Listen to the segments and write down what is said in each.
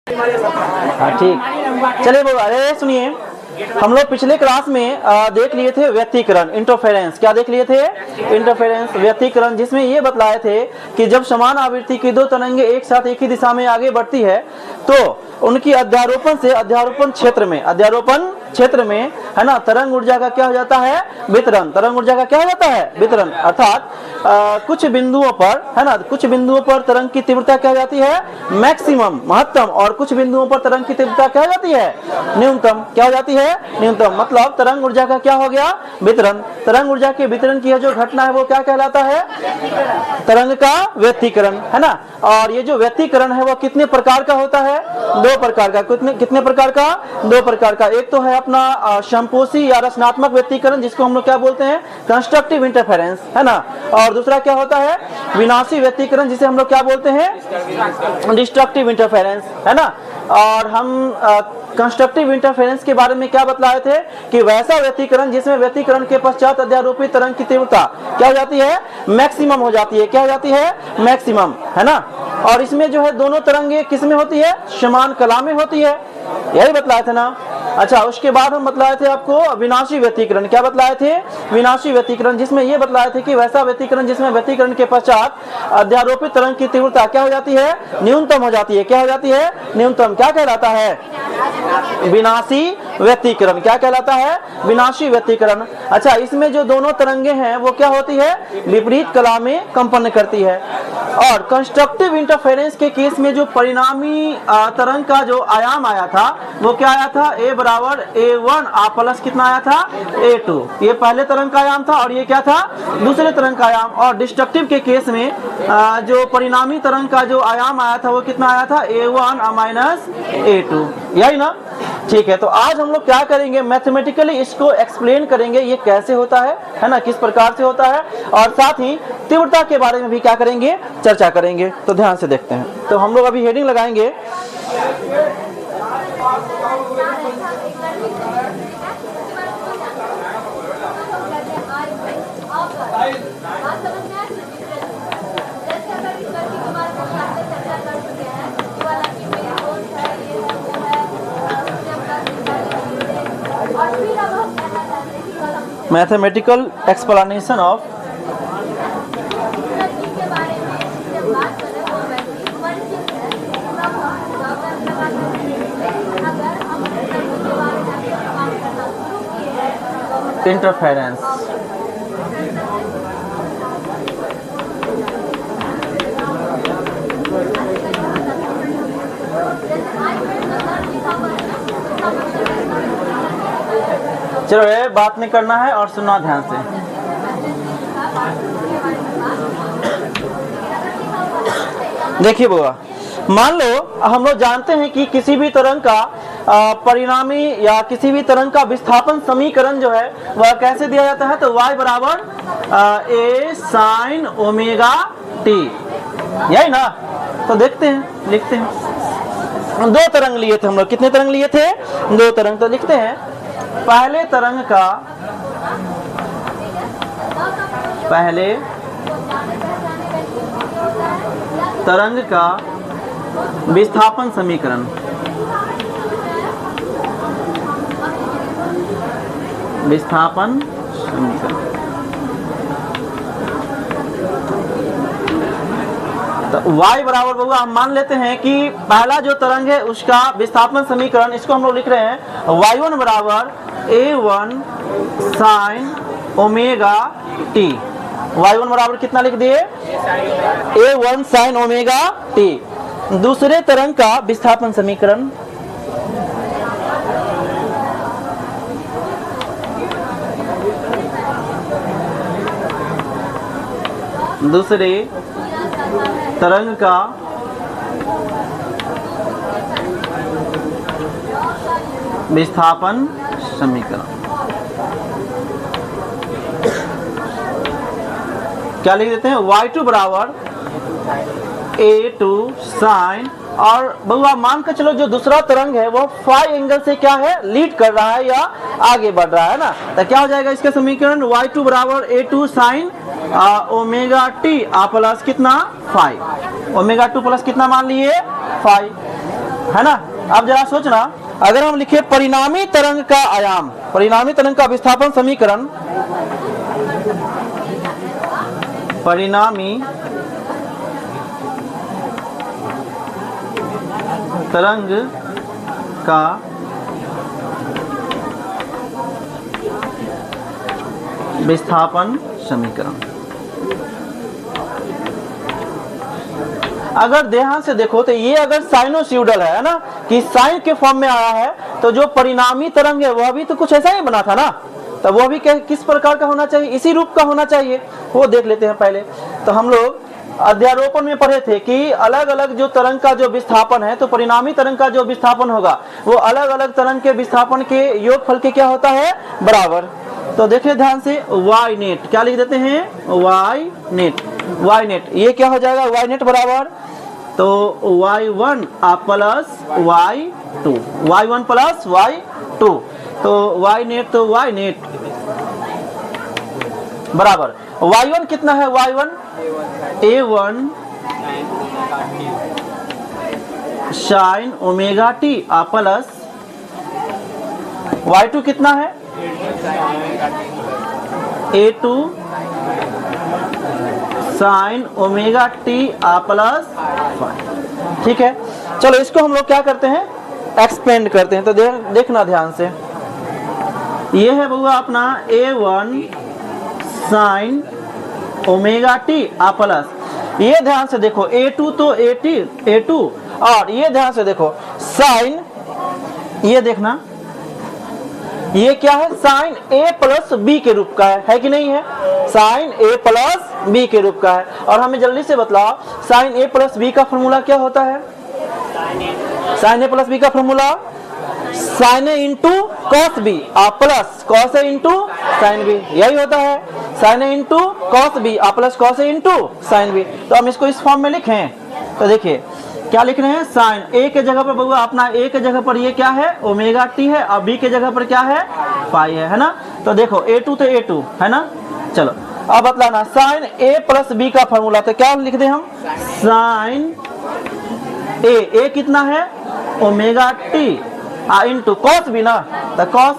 हाँ ठीक, चलिए वो अरे सुनिए, हम लोग पिछले क्लास में देख लिए थे व्यतिकरण, इंटरफेरेंस। क्या देख लिए थे? इंटरफेरेंस, व्यतिकरण, जिसमें ये बतलाए थे कि जब समान आवृत्ति की दो तरंगे एक साथ एक ही दिशा में आगे बढ़ती है तो उनकी अध्यारोपण से अध्यारोपण क्षेत्र में है ना, तरंग ऊर्जा का क्या हो जाता है? वितरण। तरंग ऊर्जा का क्या हो जाता है? वितरण। अर्थात कुछ बिंदुओं पर है ना, कुछ बिंदुओं पर तरंग की तीव्रता क्या हो जाती है? मैक्सिमम, महत्तम, और कुछ बिंदुओं पर तरंग की तीव्रता क्या हो जाती है? न्यूनतम। क्या हो जाती है? न्यूनतम। मतलब तरंग ऊर्जा का क्या हो गया? वितरण। तरंग ऊर्जा के वितरण की जो घटना है वो क्या कहलाता है? तरंग का व्यतिकरण, है ना। और ये जो व्यतिकरण है वो कितने प्रकार का होता है? दो प्रकार का। कितने प्रकार का? दो प्रकार का। एक तो है अपना संपोषी या रचनात्मक व्यतिकरण, जिसको हम लोग क्या बोलते हैं? कंस्ट्रक्टिव इंटरफेरेंस, है ना। और दूसरा क्या होता है? विनाशी व्यतिकरण, जिसे हम लोग क्या बोलते हैं? डिस्ट्रक्टिव इंटरफेरेंस, है ना। और हम कंस्ट्रक्टिव इंटरफेरेंस के बारे में क्या बतलाए थे कि वैसा व्यतिकरण जिसमें व्यतिकरण के पश्चात अध्यारोपित तरंग की तीव्रता क्या हो जाती है? मैक्सिमम हो जाती है। क्या हो जाती है? मैक्सिमम, है ना। और इसमें जो है दोनों तरंगे किसमें होती है? समान कला में होती है। यही बतलाए थे ना। अच्छा, उसके बाद हम बतलाए थे आपको विनाशी व्यतिकरण। क्या बतलाए थे? विनाशी व्यतिकरण, जिसमें ये बतलाए थे कि वैसा व्यतिकरण जिसमें व्यतिकरण के पश्चात अध्यारोपित तरंग की तीव्रता क्या हो जाती है? न्यूनतम हो जाती है। क्या हो जाती है? न्यूनतम। क्या कहलाता है? विनाशी व्यतिकरण। क्या कहलाता है? विनाशी व्यतिकरण। अच्छा, इसमें जो दोनों तरंगे हैं वो क्या होती है? विपरीत कला में कंपन करती है। और कंस्ट्रक्टिव इंटरफेरेंस के केस में जो परिणामी तरंग का जो आयाम आया था वो क्या आया था? A बराबर A1 प्लस कितना आया था? A2। ये पहले तरंग का आयाम था और ये क्या था? दूसरे तरंग का आयाम। और डिस्ट्रक्टिव के केस में जो परिणामी तरंग का जो आयाम आया था वो कितना आया था? A1 minus A2। यही ना। ठीक है, तो आज हम लोग क्या करेंगे? मैथमेटिकली इसको एक्सप्लेन करेंगे, ये कैसे होता है ना, किस प्रकार से होता है, और साथ ही तीव्रता के बारे में भी क्या करेंगे? चर्चा करेंगे। तो ध्यान से देखते हैं। तो हम लोग अभी हेडिंग लगाएंगे, मैथमेटिकल एक्सप्लेनेशन ऑफ इंटरफेरेंस। चलो, ये बात नहीं करना है और सुनना ध्यान से। देखिए बुआ, मान लो हम लोग जानते हैं कि किसी भी तरंग का परिणामी या किसी भी तरंग का विस्थापन समीकरण जो है वह कैसे दिया जाता है? तो y बराबर a sin ओमेगा t, यही ना। तो देखते हैं, लिखते हैं। दो तरंग लिए थे हम लोग। कितने तरंग लिए थे? दो तरंग। तो लिखते हैं, पहले तरंग का विस्थापन समीकरण, तो y बराबर बउआ हम मान लेते हैं कि पहला जो तरंग है उसका विस्थापन समीकरण, इसको हम लोग लिख रहे हैं y1 बराबर a1 sin omega t। y1 बराबर कितना लिख दिए? a1 sin omega t। दूसरे तरंग का विस्थापन समीकरण, दूसरे तरंग का विस्थापन समीकरण क्या लिख देते हैं? y2 बराबर a2 sin, और बउआ मान कर चलो जो दूसरा तरंग है वो फाई एंगल से क्या है? लीड कर रहा है या आगे बढ़ रहा है ना। तो क्या हो जाएगा इसका समीकरण? y2 बराबर a2 sin omega T plus कितना? फाई। ओमेगा 2 प्लस कितना मान लिए? फाई। है ना। अब जरा सोचना, अगर हम लिखे परिणामी तरंग का आयाम, परिणामी तरंग का विस्थापन समीकरण, परिणामी तरंग का विस्थापन समीकरण, अगर ध्यान से देखो तो ये अगर साइनोसॉइडल है ना, कि साइन के फॉर्म में आया है, तो जो परिणामी तरंग है वह भी तो कुछ ऐसा ही बना था ना, तो वह भी किस प्रकार का होना चाहिए, इसी रूप का होना चाहिए, वो देख लेते हैं पहले। तो हम लोग अध्यारोपण में पढ़े थे कि अलग अलग जो तरंग का जो विस्थापन है, तो परिणामी तरंग का जो विस्थापन होगा वो अलग अलग तरंग के विस्थापन के योगफल के क्या होता है, बराबर। तो देखिए ध्यान से, वाई नेट क्या लिख देते हैं, वाई नेट, वाई नेट ये क्या हो जाएगा, वाई नेट बराबर, तो y1 plus y2, y1 plus y2, तो y नेट, तो y नेट बराबर y1 कितना है, y1 a1 sign omega T plus y2 कितना है, a2 sine omega T plus 5। ठीक है, चलो इसको हम लोग क्या करते हैं, एक्सपेंड करते हैं। तो देखना ध्यान से, ये है बउआ अपना a1 sign omega T plus, ये ध्यान से देखो a2 तो a2, और ये ध्यान से देखो साइन, ये देखना ये क्या है, साइन a प्लस बी के रूप का है कि नहीं है, साइन a प्लस बी के रूप का है। और हमें जल्दी से बतलाओ साइन a प्लस बी का फॉर्मूला क्या होता है, साइन a प्लस बी का formula sine a into cos B plus cos a into sine B, यही होता है, sine a into cos B plus cos a into sine B. तो हम इसको इस फॉर्म में लिखें, तो देखिए क्या लिख रहे हैं, साइन a के जगह पर बउआ अपना a के जगह पर ये क्या है, ओमेगा टी है, और b के जगह पर क्या है, पाई है ना। तो देखो a2 तो a2 है ना। चलो अब बतलाना साइन a प्लस बी का फॉर्मूला, तो क्या लिख दे हम, साइन a कितना है, omega T into cos B ना, तो कॉस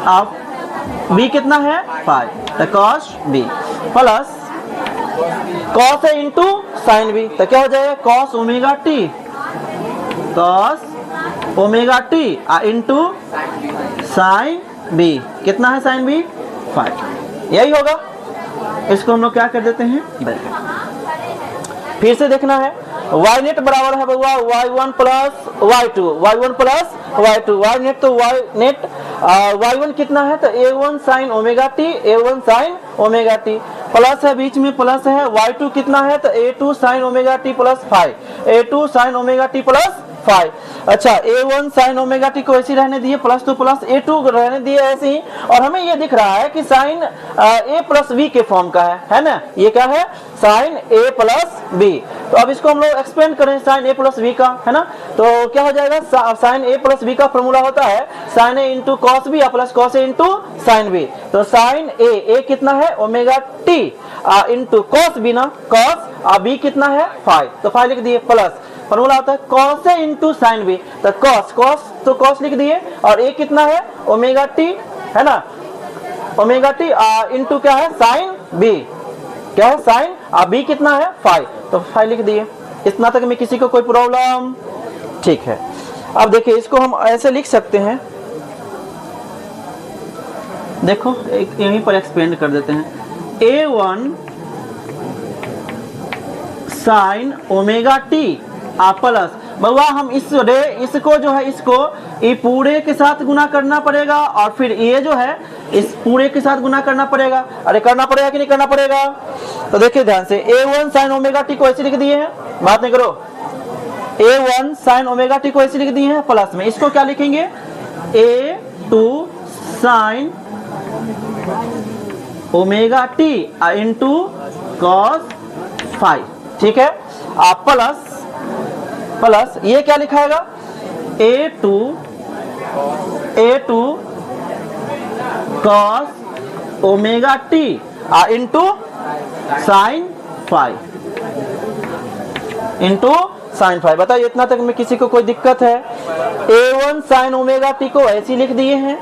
ऑफ बी कितना है, पाई, तो cos B plus cos A into sine B, तो क्या हो जाएगा, cos omega T, cos omega T into sine B, कितना है साइन बी, 5, यही होगा। इसको हम लोग क्या कर देते हैं, फिर से देखना है, y नेट बराबर है बउआ y1 plus y2, y1 plus y2, y net तो y नेट y1 कितना है, तो a1 sign omega T, a1 sign omega T, plus है बीच में प्लस है, y2 कितना है, तो a2 sine omega T plus 5, a2 sine omega T plus 5। अच्छा a1 साइन ओमेगा टी को ऐसे रहने दिए, प्लस तो प्लस a2 रहने दिए ऐसे ही, और हमें ये दिख रहा है कि साइन a प्लस बी के फॉर्म का है ना, ये क्या है, साइन a प्लस बी। तो अब इसको हम लोग एक्सपेंड करें साइन a प्लस बी का, है ना, तो क्या हो जाएगा, साइन a प्लस बी का फॉर्मूला होता है sine a into cos B plus cos a into sine B. तो साइन a कितना है, omega T into cos B ना, कॉस बी कितना है, 5, तो 5 लिख दिए, प्लस फॉर्मूला होता है cos A into sine B, तो कॉस तो कॉस लिख दिए, और ए कितना है, ओमेगा टी है ना, ओमेगा टी इंटू क्या है, साइन बी, क्या है, साइन बी कितना है, 5, तो 5 लिख दिए। इतना तक में किसी को कोई प्रॉब्लम, ठीक है। अब देखिए इसको हम ऐसे लिख सकते हैं, देखो यहीं पर एक्सपेंड कर देते हैं, a1 sign omega T plus, बउआ हम इसको जो है, इसको ये पूरे के साथ गुना करना पड़ेगा, और फिर ये जो है इस पूरे के साथ गुना करना पड़ेगा। अरे करना पड़ेगा कि नहीं करना पड़ेगा, तो देखिए ध्यान से, a1 साइन ओमेगा टी को ऐसे लिख दिए हैं, बात नहीं करो, a1 साइन ओमेगा टी को ऐसे लिख दिए हैं, प्लस में इसको क्या लिखेंगे, a2 sine omega T into cos 5, ठीक है, प्लस ये क्या लिखाएगा, a2 cos omega T into sine 5 into sine phi. बताइए इतना तक में किसी को कोई दिक्कत है? a1 साइन ओमेगा टी को ऐसे लिख दिए हैं।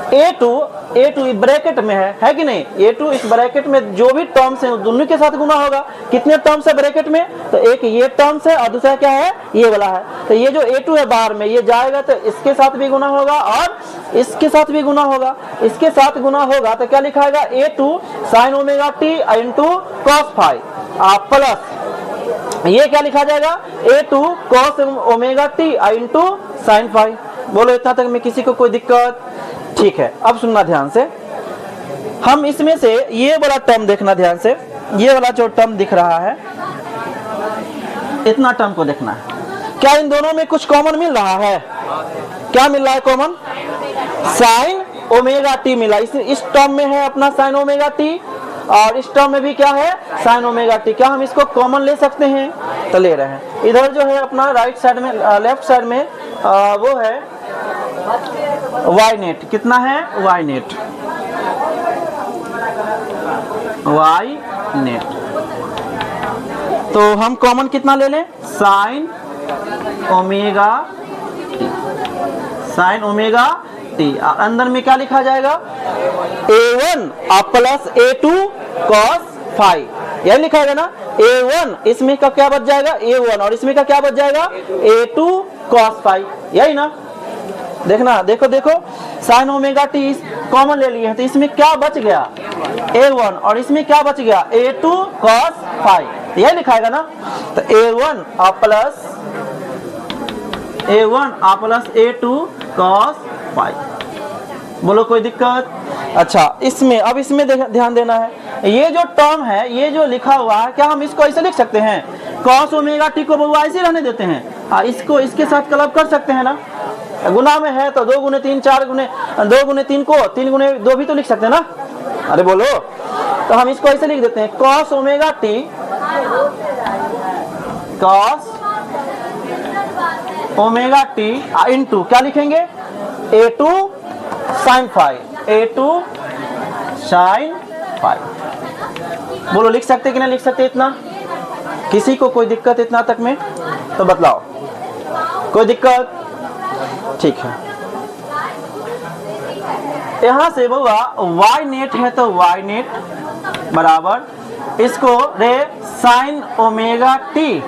a2 ब्रैकेट में है कि नहीं? a2 इस ब्रैकेट में जो भी टर्म्स हैं दोनों के साथ गुना होगा। कितने टर्म्स है ब्रैकेट में? तो एक ये टर्म्स है और दूसरा क्या है? ये वाला है। तो ये जो a2 है बाहर में ये जाएगा तो इसके साथ भी गुना होगा और इसके साथ भी गुना होगा। इसके साथ गुना होगा तो क्या लिखाएगा? a2 sine omega T into cos phi plus ये क्या लिखा जाएगा? a2 cos omega T into sine phi. बोलो इतना तक में किसी को कोई दिक्कत? ठीक है, अब सुनना ध्यान से। हम इसमें से ये वाला टर्म देखना ध्यान से। ये वाला जो टर्म दिख रहा है इतना टर्म को देखना है। क्या इन दोनों में कुछ कॉमन मिल रहा है? क्या मिल रहा है कॉमन? साइन ओमेगा टी मिला। इस टर्म में है अपना साइन ओमेगा टी और इस टर्म में भी क्या है? Sign omega T. क्या हम इसको कॉमन ले सकते हैं? तो ले रहे हैं। इधर जो है अपना राइट साइड में लेफ्ट साइड में वो है वाई नेट। कितना है? Y net, Y net. तो हम कॉमन कितना ले लें? Sine omega T, sine omega T. अंदर में क्या लिखा जाएगा? a1 plus a2 cos phi. यही लिखाएगा ना? a1 इसमें का क्या बच जाएगा? a1 और इसमें का क्या बच जाएगा? a2 cos phi. यही ना? देखना, देखो देखो, साइन ओमेगा टी कॉमन ले लिए हैं तो इसमें क्या बच गया? a1 और इसमें क्या बच गया? a2 cos phi. यही लिखाएगा ना? तो a1 plus a2 cos phi. बोलो कोई दिक्कत? अच्छा, इसमें अब इसमें ध्यान देना है। ये जो टर्म है, ये जो लिखा हुआ है, क्या हम इसको ऐसे लिख सकते हैं? कॉस ओमेगा टी को बउआ ऐसे रहने देते हैं। इसको इसके साथ क्लब कर सकते हैं ना? गुना में है तो 2 गुने 3 4 गुने 2 गुने 3 को 3 गुने 2 भी तो लिख सकते हैं ना? अरे बोलो। तो हम इसको ऐसे लिख देते हैं, cos omega T, cos omega T into क्या लिखेंगे? a2 sine phi, a2 sign phi. बोलो लिख सकते कि नहीं लिख सकते? इतना किसी को कोई दिक्कत इतना तक में? तो बतलाओ, कोई दिक्कत? ठीक है। यहां से बउआ वाई नेट है तो वाई नेट बराबर इसको रे साइन ओमेगा टी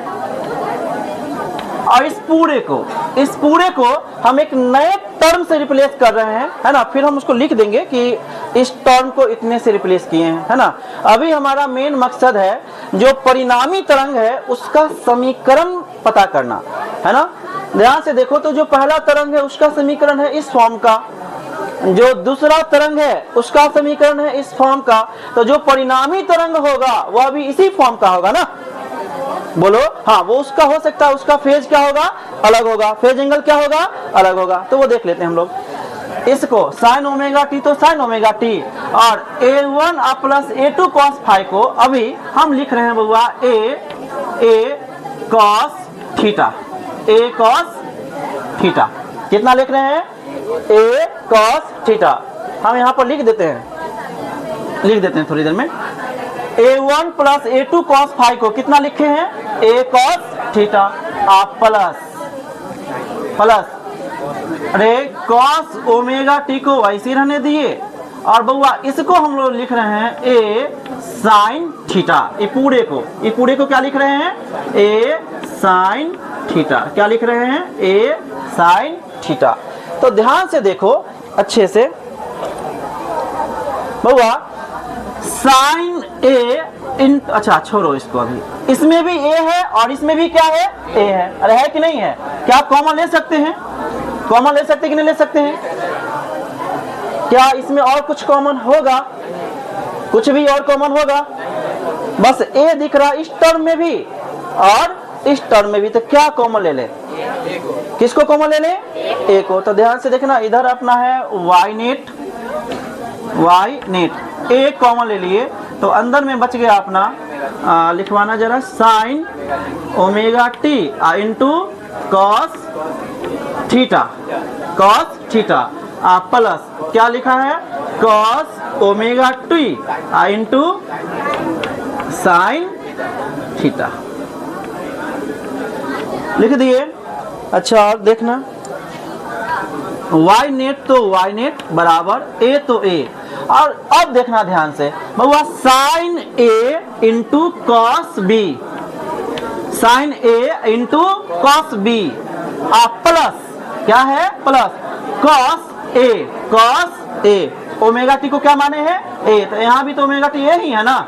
और इस पूरे को हम एक नए टर्म से रिप्लेस कर रहे हैं, है ना? फिर हम उसको लिख देंगे कि इस टर्म को इतने से रिप्लेस किए हैं, है ना? अभी हमारा मेन मकसद है जो परिणामी तरंग है उसका समीकरण पता करना, है ना? ध्यान से देखो तो जो पहला तरंग है उसका समीकरण है इस फॉर्म का, जो दूसरा तरंग है उसका समीकरण है इस फॉर्म का, तो जो परिणामी तरंग होगा वह भी इसी फॉर्म का होगा ना? बोलो हाँ, वो उसका हो सकता है, उसका फेज क्या होगा? अलग होगा। फेज एंगल क्या होगा? अलग होगा। तो वो देख लेते हैं हम लोग। इसको साइन ओमेगा टी तो साइन ओमेगा टी और a1 plus a2 cos phi को अभी हम लिख रहे हैं बउआ a cos theta, a cos theta. कितना लिख रहे हैं? a cos theta. हम यहाँ पर लिख देते हैं थोड़ी देर में। a1 plus a2 cos phi को कितना लिखे हैं? a कॉस थीटा आप प्लस अरे कॉस ओमेगा टी को वैसे रहने दिए और बउआ इसको हम लोग लिख रहे हैं a साइन थीटा। ये पूरे को क्या लिख रहे हैं? a sine theta. क्या लिख रहे हैं? a sine theta. तो ध्यान से देखो अच्छे से बउआ, साइन ए अच्छा छोड़ो इसको, अभी इसमें भी a है और इसमें भी क्या है? a है। अरे है कि नहीं है? क्या कॉमन ले सकते हैं? कॉमन ले सकते कि नहीं ले सकते हैं? क्या इसमें और कुछ कॉमन होगा? कुछ भी और कॉमन होगा? बस a दिख रहा इस टर्म में भी और इस टर्म में भी, तो क्या कॉमन ले ले? किसको कॉमन ले ले? a को। तो ध्यान से देखना, इधर अपना है वाई नेट, a कॉमन ले लिए तो अंदर में बच गया अपना लिखवाना जरा, sign omega T into cos theta plus क्या लिखा है? Cos omega T into sine theta. लिख दिए। अच्छा और देखना, वाई नेट तो वाई नेट बराबर ए तो ए। और अब देखना ध्यान से बउआ, sign A into cos B, sign A into cos B plus क्या है, plus cos A, cos A. Omega T को क्या माने हैं, ए, तो यहाँ भी तो ओमेगा टी ए ही है ना।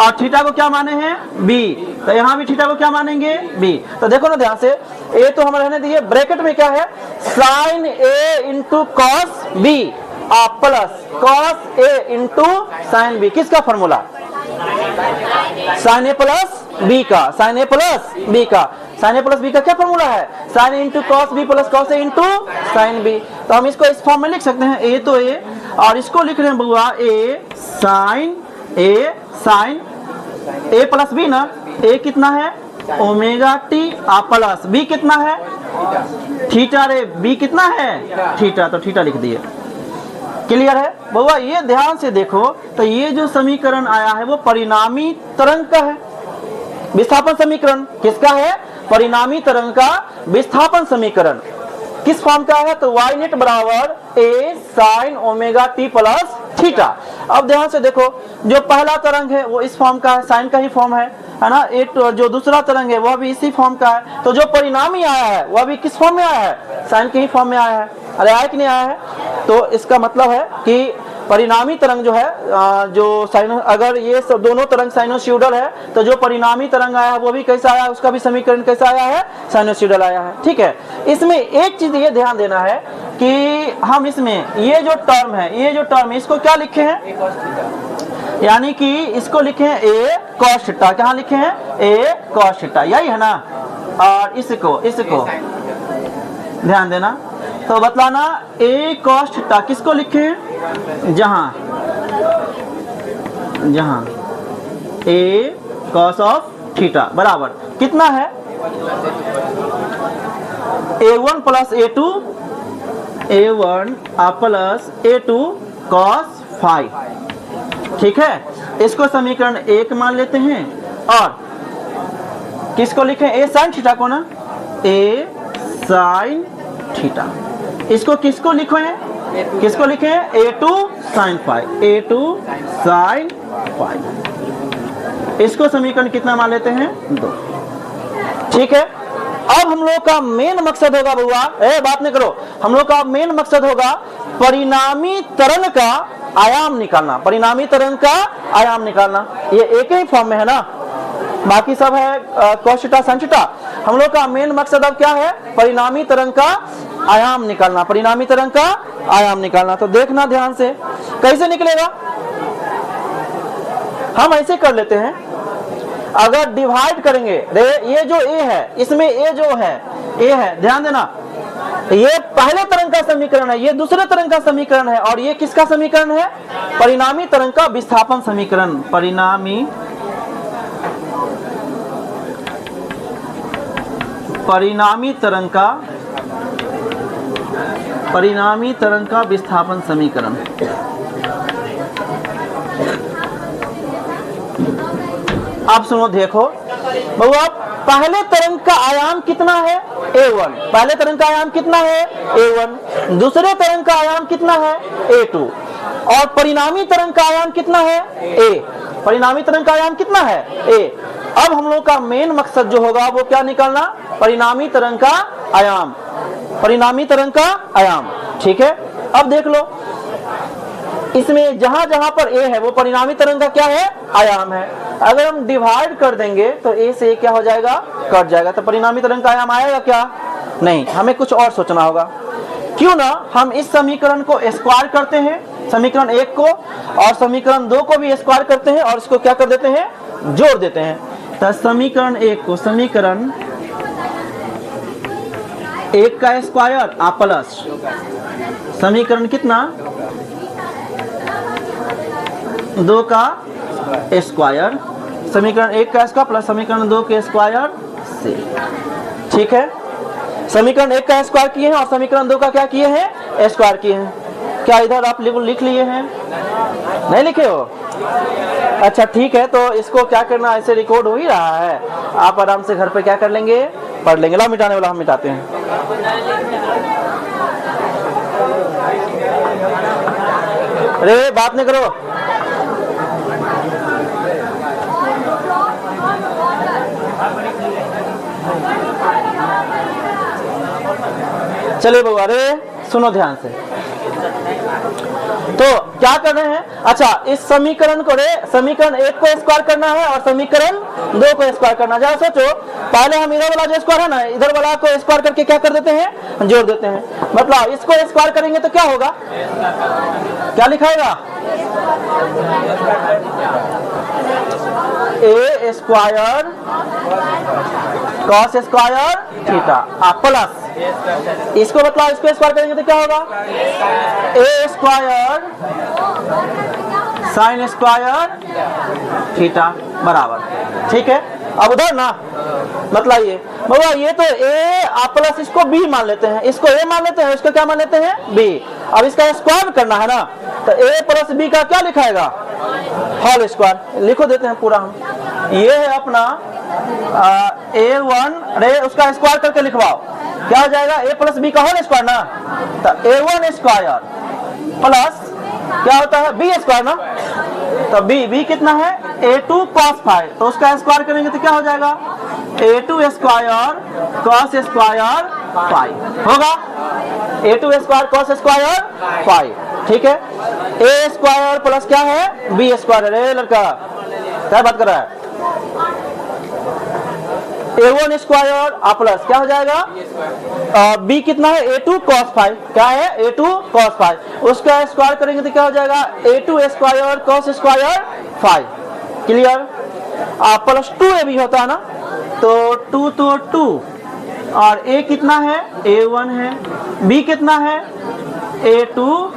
और थीटा को क्या माने हैं, बी, तो यहाँ भी थीटा को क्या मानेंगे, बी। तो देखो ना ध्यान से, ए तो हम रहने दिए, ब्रैकेट में क्या है, sine A into cos B plus cos A into sine B. किसका formula, sine A plus B का, साइन ए प्लस बी का। साइन ए प्लस बी का क्या फॉर्मूला है, sine into cos B plus cos A into sine B. तो हम इसको इस फॉर्म में लिख सकते हैं, ए तो ए, और इसको लिख रहे हैं बुआ ए साइन ए प्लस बी ना। ए कितना है, ओमेगा टी प्लस बी कितना है, थीटा। रे बी कितना है, थीटा, तो थीटा लिख दिए। क्लियर है बउआ। ये ध्यान से देखो, तो ये जो समीकरण आया है वो परिणामी तरंग का है, विस्थापन समीकरण। किसका है, परिणामी तरंग का विस्थापन समीकरण। किस फॉर्म का है, तो वाई नेट बराबर A sine omega T plus theta. अब ध्यान से देखो, जो पहला तरंग है वो इस फॉर्म का है, साइन का ही फॉर्म है ना। एक जो दूसरा तरंग है वह भी इसी फॉर्म का है। तो जो परिणामी आया है वह भी किस फॉर्म में आया है, साइन के ही फॉर्म में आया है। अरे आया कि नहीं आया है। तो इसका मतलब है कि परिणामी तरंग जो है, जो साइनो, अगर ये सब दोनों तरंग साइनोसॉइडल है, तो जो परिणामी तरंग आया है वो भी कैसा आया है, उसका भी समीकरण कैसा आया है, साइनोसॉइडल आया है। ठीक है। इसमें एक चीज ये ध्यान देना है कि हम इसमें ये जो टर्म है, ये जो टर्म है, इसको क्या लिखे हैं, यानी कि इसको लिखे हैं ए कॉस थीटा। क्या लिखे हैं, ए कॉस थीटा, यही है ना। और इसको ध्यान देना, तो बतलाना ए कॉस थीटा किसको लिखे हैं, जहां ए कॉस ऑफ थीटा बराबर कितना है, a1 plus a2, a1 plus a2 cos phi. ठीक है। इसको समीकरण 1 मान लेते हैं। और किसको लिखें, ए साइन थीटा को ना, ए साइन थीटा। इसको किसको लिखे हैं, किसको लिखे हैं, a2 sine phi, a2 sine phi. इसको समीकरण कितना मान लेते हैं, 2। ठीक है। अब हम लोग का मेन मकसद होगा बुआ, बात नहीं करो, हम लोग का मेन मकसद होगा परिणामी तरंग का आयाम निकालना, परिणामी तरंग का आयाम निकालना। ये एक ही फॉर्म में है ना, बाकी सब है कॉस थीटा साइन थीटा। हम लोग का मेन मकसद अब क्या है, परिणामी तरंग का आयाम निकालना, परिणामी तरंग का आयाम निकालना। तो देखना ध्यान से कैसे निकलेगा, हम ऐसे कर लेते हैं। अगर डिवाइड करेंगे, ये जो ए है, इसमें ए जो है, ए है, ध्यान देना, ये पहले तरंग का समीकरण है, ये दूसरे तरंग का समीकरण है, और ये किसका समीकरण है, परिणामी तरंग का विस्थापन समीकरण। परिणामी तरंग का विस्थापन समीकरण। अब सुनो, देखो बउआ, पहले तरंग का आयाम कितना है, a1। पहले तरंग का आयाम कितना है, a1। दूसरे तरंग का आयाम कितना है, a2। और परिणामी तरंग का आयाम कितना है, a। परिणामी तरंग का आयाम कितना है, a। अब हम लोग का मेन मकसद जो होगा वो क्या निकालना, परिणामी तरंग का आयाम, परिणामी तरंग का आयाम। ठीक है। अब देख लो, इसमें जहां जहां पर a है वो परिणामी तरंग का क्या है, आयाम है। अगर हम डिवाइड कर देंगे तो a से क्या हो जाएगा, कट जाएगा, तो परिणामी तरंग का आयाम आएगा क्या, नहीं। हमें कुछ और सोचना होगा। क्यों ना हम इस समीकरण को स्क्वायर करते हैं, समीकरण 1 को, और समीकरण 2 को भी स्क्वायर करते हैं, और इसको क्या कर देते हैं, जोड़ देते हैं। तो समीकरण 1 को, समीकरण 1 का स्क्वायर प्लस समीकरण कितना, 2 का स्क्वायर, समीकरण 1 का स्क्वायर प्लस समीकरण 2 के स्क्वायर से। ठीक है। समीकरण 1 का स्क्वायर किए हैं और समीकरण 2 का क्या किए हैं, स्क्वायर किए हैं। क्या इधर आप लिख लिए हैं, नहीं लिखे हो, अच्छा ठीक है। तो इसको क्या करना, ऐसे रिकॉर्ड हो ही रहा है, आप आराम से घर पे क्या कर लेंगे, पढ़ लेंगे। ला मिटाने वाला हम मिटाते हैं। अरे बात नहीं करो। चलिए बउआ, अरे सुनो ध्यान से। तो क्या कर रहे हैं? अच्छा, इस समीकरण को समीकरण 1 को स्क्वायर करना है और समीकरण 2 को स्क्वायर करना है। जरा सोचो, पहले हम इधर वाला जो स्क्वायर है ना, इधर वाला को स्क्वायर करके क्या कर देते हैं? जोड़ देते हैं। मतलब इसको स्क्वायर करेंगे तो क्या होगा? क्या लिखाएगा? A square cos square theta plus इसको मतलब इसको स्क्वायर करेंगे तो क्या होगा? A square sine square theta बराबर। ठीक है, अब उधर ना मतलब ये बाबा, ये तो ए प्लस इसको बी मान लेते हैं, इसको ए मान लेते हैं, इसको क्या मान लेते हैं? बी। अब इसका स्क्वायर करना है ना, तो ए प्लस बी का क्या लिखाएगा? Whole square. लिखो देते हैं पूरा हम। ये है अपना A1, अरे उसका स्क्वायर करके लिखवाओ, क्या हो जाएगा? ए प्लस बी का होल स्क्वायर ना, तो A1 स्क्वायर प्लस क्या होता है? बी स्क्वायर ना, तो बी कितना है? A2 cos फाइव, तो उसका स्क्वायर करेंगे तो क्या हो जाएगा? A2 square cos square five होगा। A2 square cos square five. ठीक है, ए स्क्वायर प्लस क्या है? B square. अरे लड़का क्या बात कर रहा है? A1 स्क्वायर प्लस क्या हो जाएगा? बी कितना है? A2 cos five. क्या है? A2 cos five. उसका स्क्वायर करेंगे तो क्या हो जाएगा? A2 square cos square five. Clear? Plus 2a भी होता है ना, तो 2 तो 2 और a कितना है? A1 है। b कितना है? A2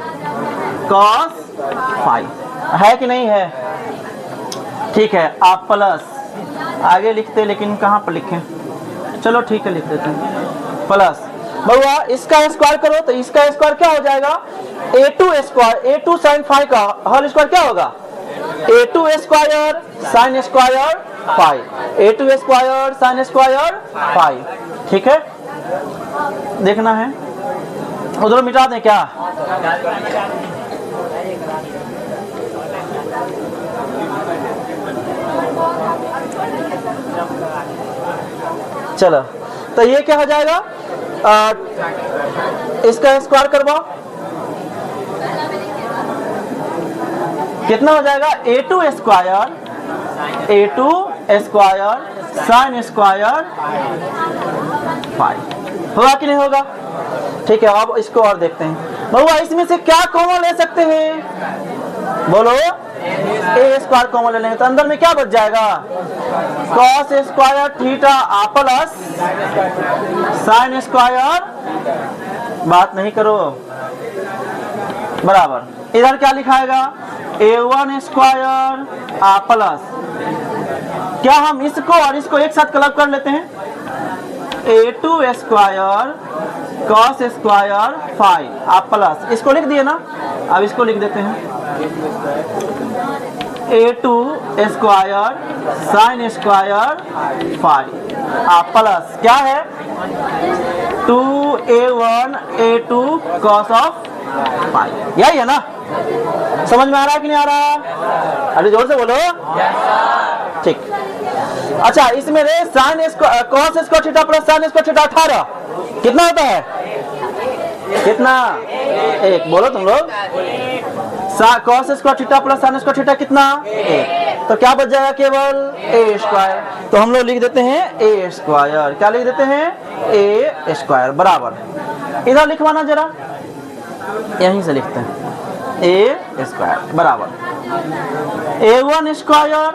cos फाइव है कि नहीं है? ठीक है, आप प्लस आगे लिखते लेकिन कहाँ पर लिखें? चलो ठीक है, लिख देते हैं प्लस। बउआ इसका स्क्वायर करो तो इसका स्क्वायर क्या हो जाएगा? A2 square, A2 sine five का होल स्क्वायर क्या होगा? A2 square sine square five. A2 square sine square five. ठीक है, देखना है उधर मिटा दें क्या? चलो, तो ये क्या हो जाएगा? इसका स्क्वायर करवाओ, कितना हो जाएगा? A2 square sine square five होगा कि नहीं होगा? ठीक है, अब इसको और देखते हैं। बउआ इसमें से क्या कॉमन ले सकते हैं? बोलो। ए स्क्वायर कॉमन ले लेंगे तो अंदर में क्या बच जाएगा? Cos square theta plus sine square, बात नहीं करो, बराबर। इधर क्या लिखाएगा? A1 स्क्वायर प्लस क्या हम इसको और इसको एक साथ क्लब कर लेते हैं? A2 square cos square five plus इसको लिख दिए ना, अब इसको लिख देते हैं A2 square sine square five plus क्या है? 2A1 A2 cos of five. यही है ना? समझ में आ रहा है कि नहीं आ रहा? अरे जोर से बोलो। ठीक। अच्छा, इसमें रे sine cos square theta plus sine square theta 18 कितना होता है? कितना? एक। बोलो तुम लोग। cos square theta plus sine square theta कितना? एक। तो क्या बच जाएगा? केवल a स्क्वायर। तो हम लोग लिख देते हैं a स्क्वायर। क्या लिख देते हैं? a स्क्वायर बराबर। इधर लिखवाना जरा, यहीं से लिखते हैं a स्क्वायर बराबर A1 स्क्वायर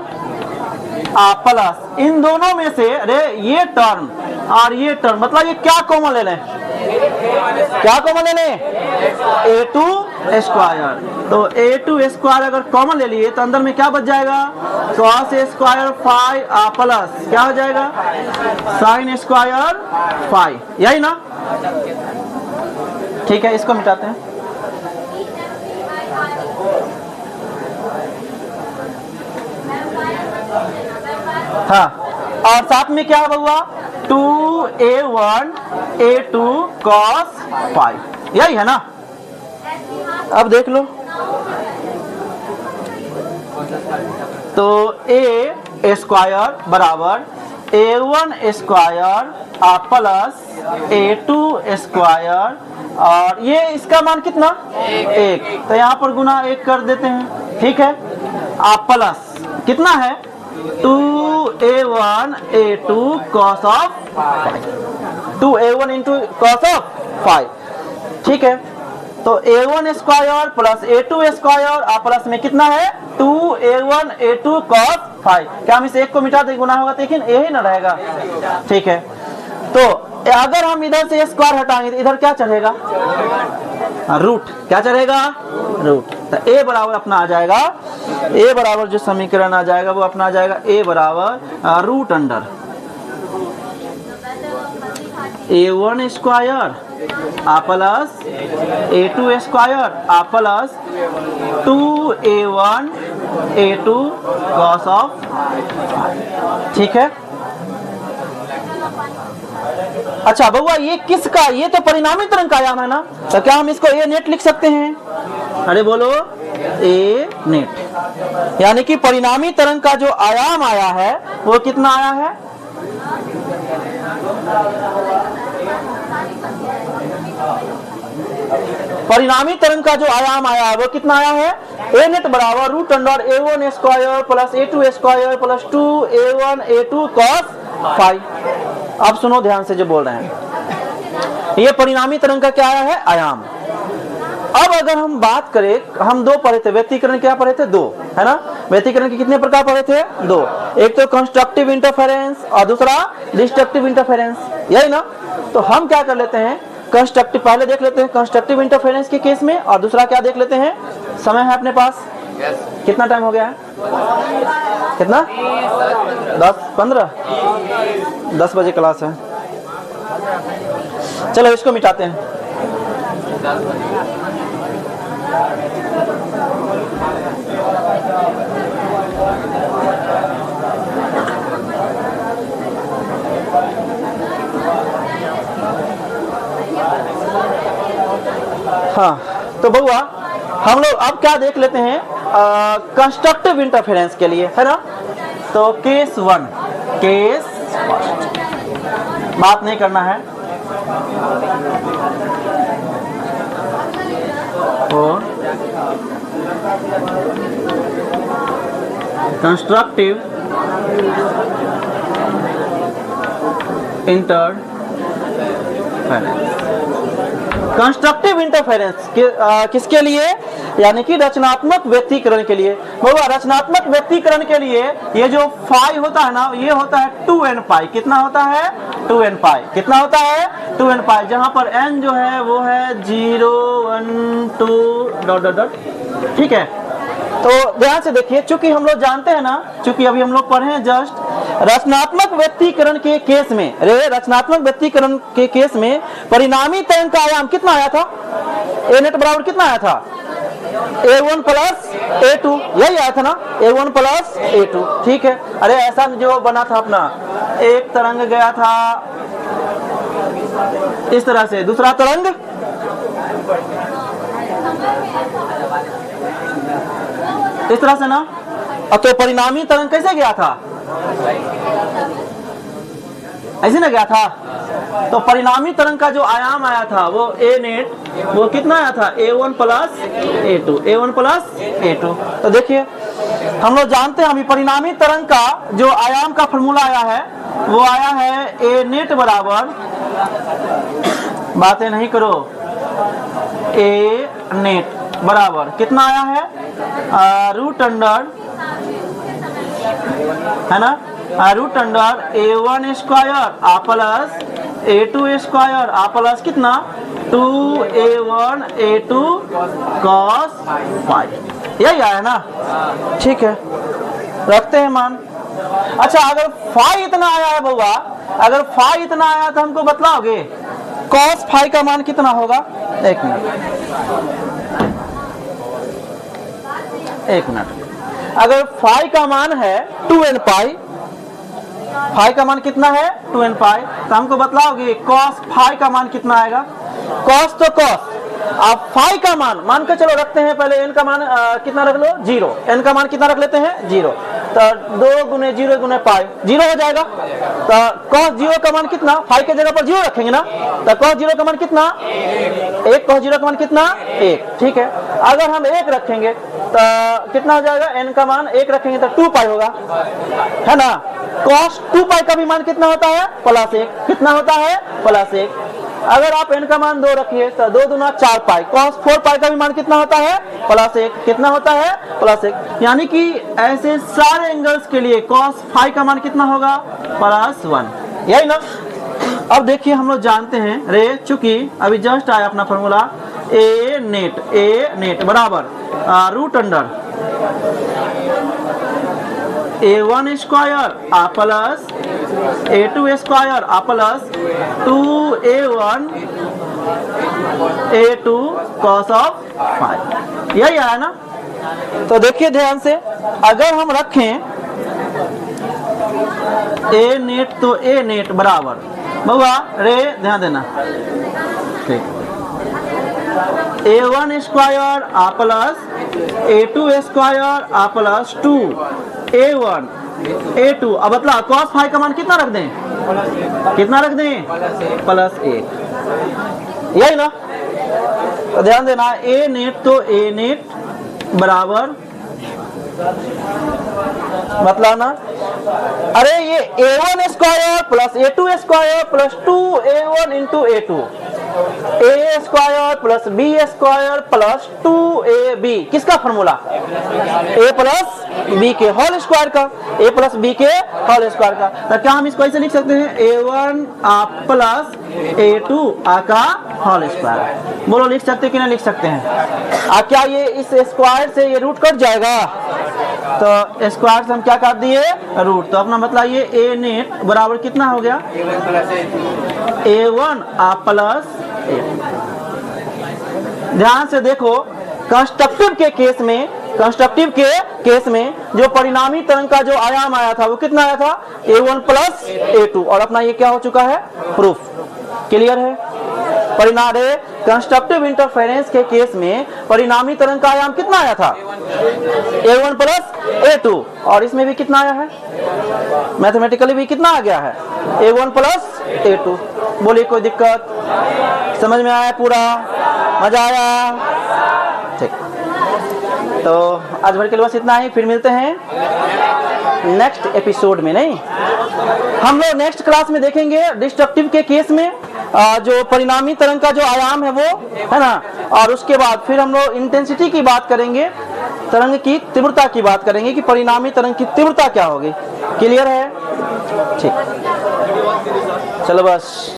प्लस इन दोनों में से अरे ये टर्म और ये टर्म, मतलब ये क्या कॉमन ले लें? क्या कॉमन ले लें? A2 square. तो A2 स्क्वायर अगर कॉमन ले लिए तो अंदर में क्या बच जाएगा? cos स्क्वायर फाइव प्लस क्या हो जाएगा? Sign square five. यही ना? ठीक है, इसको मिटाते हैं। हाँ, और साथ में क्या हुआ? 2a1 a2 cos फाई, यही है ना। अब देख लो, तो a स्क्वायर बराबर a1 square plus a2 square, और ये इसका मान कितना 1, तो यहाँ पर गुना 1 कर देते हैं, ठीक है। आप प्लस कितना है 2a1 a2 cos of 2a1 into cos of 5, ठीक है। तो a1 square plus a2 square और प्लस में कितना है 2a1 a2 cos 5। क्या हम इस एक को मिटा दे गुना होगा, लेकिन यही ना रहेगा, ठीक है। तो अगर हम इधर से स्क्वायर हटाएंगे तो इधर क्या चढ़ेगा रूट, क्या चढ़ेगा रूट। तो a बराबर अपना आ जाएगा, a बराबर जो समीकरण आ जाएगा वो अपना आ जाएगा a बराबर root under a1 square plus a2 square plus 2a1 a2 cos of, ठीक है। अच्छा बउआ ये किसका, ये तो परिणामी तरंग का आयाम है ना, तो क्या हम इसको ए नेट लिख सकते हैं? अरे बोलो ए नेट, यानी कि परिणामी तरंग का जो आयाम आया है वो कितना आया है, परिणामी तरंग का जो आयाम आया है वो कितना आया है ए नेट बराबर root under a1 square plus a2 square plus 2a1 a2 cos 5। अब सुनो ध्यान से जो बोल रहे हैं, ये परिणामी तरंग का क्या आया है आयाम। अब अगर हम बात करें, हम दो पढ़े थे व्यतिकरण, क्या पढ़े थे दो, है ना। व्यतिकरण के कितने प्रकार पढ़े थे दो, एक तो कंस्ट्रक्टिव इंटरफेरेंस और दूसरा डिस्ट्रक्टिव इंटरफेरेंस, यही ना। तो हम क्या कर लेते हैं कंस्ट्रक्टिव पहले देख लेते हैं कंस्ट्रक्टिव इंटरफेरेंस के केस में, और दूसरा क्या देख लेते हैं, समय है अपने पास कितना टाइम हो गया है, कितना 10 बजे क्लास है, चलो इसको मिटाते हैं। हाँ तो बउआ हम लोग अब क्या देख लेते हैं कंस्ट्रक्टिव इंटरफेरेंस के लिए, है ना। तो केस 1, केस बात नहीं करना है, और कंस्ट्रक्टिव इंटरफेरेंस, कंस्ट्रक्टिव इंटरफेरेंस किसके लिए, यानी कि रचनात्मक व्यक्तिकरण के लिए। बाबा रचनात्मक व्यक्तिकरण के लिए ये जो फाई होता है ना, ये होता है 2n पाई, कितना होता है 2n पाई, कितना होता है 2n पाई, जहां पर n जो है वो है 0 1 2 ... ठीक है। तो ध्यान से देखिए, चूंकि हम लोग जानते हैं ना, चूंकि अभी हम लोग पढ़े हैं जस्ट रचनात्मक व्यक्तिकरण के केस में, रचनात्मक व्यक्तिकरण के केस में परिणामी तरंग का आयाम कितना आया था, ए नेट बराबर कितना आया था a1 प्लस a2, यही आया था ना a1 प्लस a2, ठीक है। अरे ऐसा जो बना था अपना, एक तरंग गया था इस तरह से, दूसरा तरंग इस तरह से ना, तो परिणामी तरंग कैसे गया था, ऐसे ना गया था। तो परिणामी तरंग का जो आयाम आया था वो ए नेट, वो कितना आया था a1 plus a2, a1 plus a2। तो देखिए हम लोग जानते हैं अभी परिणामी तरंग का जो आयाम का फॉर्मूला आया है वो आया है ए नेट बराबर, बातें नहीं करो, ए नेट बराबर कितना आया है रूट अंडर, है ना, root under a1 square plus a2 square plus कितना 2a1 a2 cos 5, यही आया ना, ठीक है, रखते हैं मान। अच्छा अगर फाई इतना आया है बउआ, अगर फाई इतना आया तो हमको बतलाओगे cos फाई का मान कितना होगा, एक मिनट, अगर फाई का मान है 2n पाई, फाई का मान कितना है 2n पाई, तो हमको बतलाओगे cos फाई का मान कितना आएगा। cos तो cos, आप फाई का मान के चलो रखते हैं, पहले n का मान कितना रख लो 0, n का मान कितना रख लेते हैं 0, तो 2 गुने 0 गुने पाई 0 हो जाएगा। तो cos 0 का मान कितना, फाई के जगह पर 0 रखेंगे ना, तो cos 0 का मान कितना 1, cos 0 का मान कितना 1, ठीक है। अगर हम 1 रखेंगे तो कितना हो जाएगा, n का मान 1 रखेंगे तो 2 पाई होगा, है ना। cos 2 पाई का भी मान कितना होता है +1, कितना होता है +1। अगर आप n का मान 2 रखिए तो 2 दूना 4 पाई, cos 4 पाई का भी मान कितना होता है +1, कितना होता है +1। यानी कि ऐसे सारे एंगल्स के लिए cos फाई का मान कितना होगा +1, यही ना। अब देखिए हम लोग जानते हैं रे, चूंकि अभी जस्ट आया अपना फॉर्मूला ए नेट बराबर √अंडर a1 स्क्वायर आ प्लस a2 स्क्वायर आ plus 2a1 a2 cos of phi, यही आया ना। तो देखिए ध्यान से, अगर हम रखें a नेट तो a नेट बराबर बउआ रे ध्यान देना, ठीक, a1 स्क्वायर आ प्लस a2 स्क्वायर आ प्लस 2a1 a2, अब बतला cos फाई का मान कितना रख दें, कितना रख दें +1, यही ना। तो ध्यान देना, a नेट तो a नेट बराबर मतलब ना, अरे ये a1 square plus a2 square plus 2a1 into a2, a square plus b square plus 2ab, किसका फॉर्मूला a प्लस b के होल स्क्वायर का, a प्लस b के होल स्क्वायर का। तो क्या हम इसको ऐसे लिख सकते हैं a1 प्लस a2 का होल स्क्वायर, बोलो लिख सकते कि नहीं लिख सकते हैं। क्या ये इस स्क्वायर से ये रूट कट जाएगा, तो स्क्वायर से हम क्या काट दिए रूट, तो अपना मतलब ये a नेट बराबर कितना हो गया a1 प्लस a। ध्यान से देखो, कंस्ट्रक्टिव के केस में जो परिणामी तरंग का जो आयाम आया था वो कितना आया था a1 प्लस a2, और अपना ये क्या हो चुका है प्रूफ, क्लियर है। परिणाम कंस्ट्रक्टिव इंटरफेरेंस के केस में परिणामी तरंग का आयाम कितना आया था a1 प्लस a2, और इसमें भी कितना आया है, मैथमेटिकली भी कितना आ गया है a1 प्लस a2। बोलिए कोई दिक्कत, समझ में आया, पूरा मजा आया, ठीक। तो आज भर के लिए बस इतना ही, फिर मिलते हैं नेक्स्ट एपिसोड में। नहीं, हम लोग नेक्स्ट क्लास में देखेंगे डिस्ट्रक्टिव के केस में जो परिणामी तरंग का जो आयाम है वो, है ना, और उसके बाद फिर हम लोग इंटेंसिटी की बात करेंगे, तरंग की तीव्रता की बात करेंगे कि परिणामी तरंग की तीव्रता क्या होगी, क्लियर है, ठीक। चलो बस।